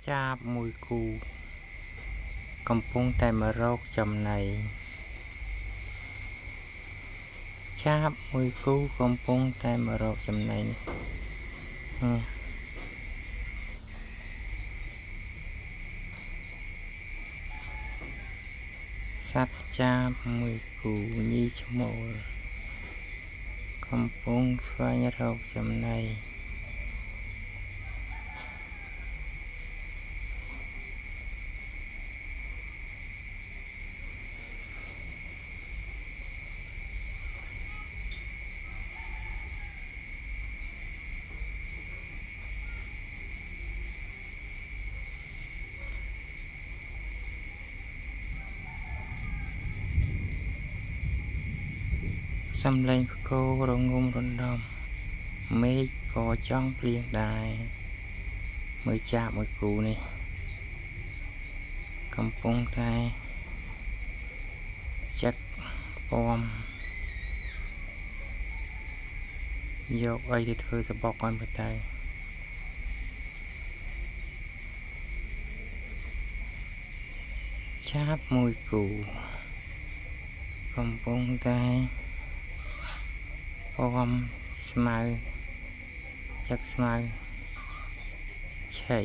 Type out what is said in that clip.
Chạp mùi cùកំពុងតែមករកចំណីចាបមួយគូកំពុងតែមករកចំណីសត្វចាបមួយគូញីឈ្មោលកំពុងស្វែងរកចំណីសំឡេងផ្គររងំរណ្ដំមេឃក៏ចង់ភ្លៀងដែរមើលចាបមួយគូនេះកំពុងតែចាក់ពំយកអីទៅធ្វើសបុកឲ្យមើលទៅចាបមួយគូកំពុងតែពំស្មៅចាក់ស្មៅឆៃ